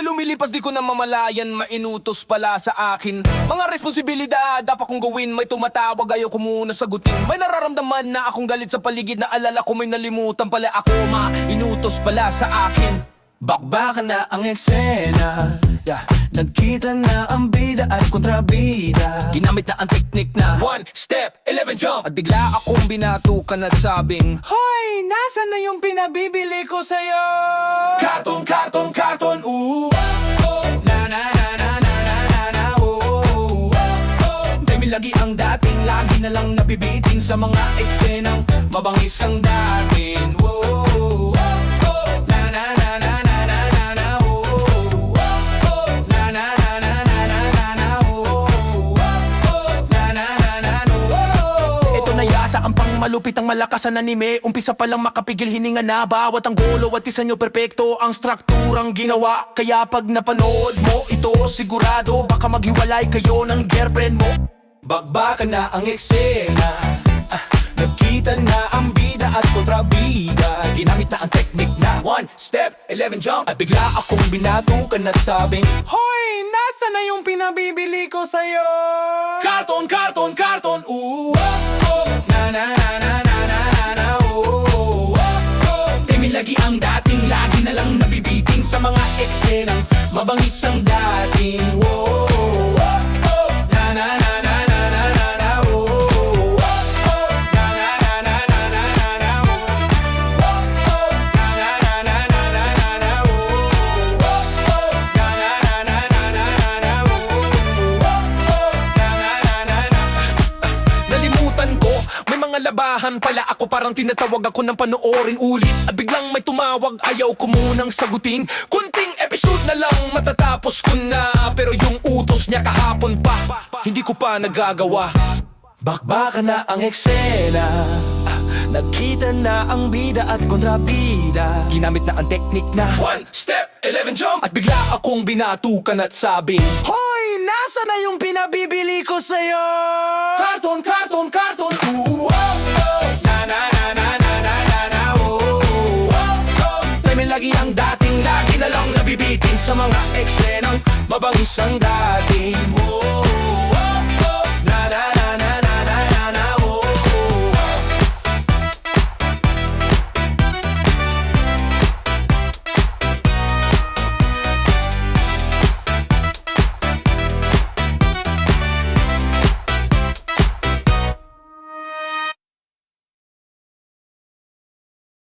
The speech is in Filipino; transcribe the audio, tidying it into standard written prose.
Sa lumilipas di ko na mamalayan, mainutos pala sa akin. Mga responsibilidad dapat kong gawin, may tumatawag ayaw ko muna sagutin. May nararamdaman na akong galit sa paligid, na alala ko may nalimutan pala ako, mainutos pala sa akin. Bakbakan na ang eksena, nagkita na ang bida at kontrabida. Ginamit na ang teknik na 1 step, 11 jump. At bigla akong binatukan at sabing, hoy, nasan na yung pinabibili ko sa'yo? Karton, karton, karton, na na na na na na na na, Dahil lagi ang dating, lagi na lang nabibitin sa mga eksenang mabangis ang dating. Na na na na na na na na, na na na na na na na na, na na na na na. Ito na yata ang pangmalupit, ang malakas ang anime. Umpisa pa lang makapigil hininga na, bawat ang golo at isa nyo perpekto ang strukturang ginawa. Kaya pag napanood mo ito, sigurado baka maghiwalay kayo ng girlfriend mo. Bakbakan na ang eksena, nagkita na ang bida at kontrabida. Ginamit na ang teknik na 1 step, 11 jump. At bigla akong binatukan at sabing, hoy, nasa na yung pinabibili ko sa'yo? Karton, karton, karton, na na na na na na na na, Demi lagi ang dating, lagi na lang nabibiting sa mga eksenang mabangis ang dating. Na na na na na na na na, na na na na na na na na, na na na na na na na na, na na na na na na na na, na na na na. Nalimutan ko, may mga labahan pala ako, parang tinatawag ako ng panoorin ulit. At biglang may tumawag, ayaw ko munang sagutin. Kunting episode na lang matatapos ko na, pero yung utos niya kahapon pa, hindi ko pa nagagawa. Bakbakan na ang eksena, nagkita na ang bida at kontrabida. Ginamit na ang teknik na 1 step, 11 jump. At bigla akong binatukan at sabing, hoy, nasa na yung pinabibili ko sa'yo? Karton, karton, karton, na na na na na na na na, Dahil lagi ang dating, lagi na lang nabibitin sa mga eksenang mabangis ang dating.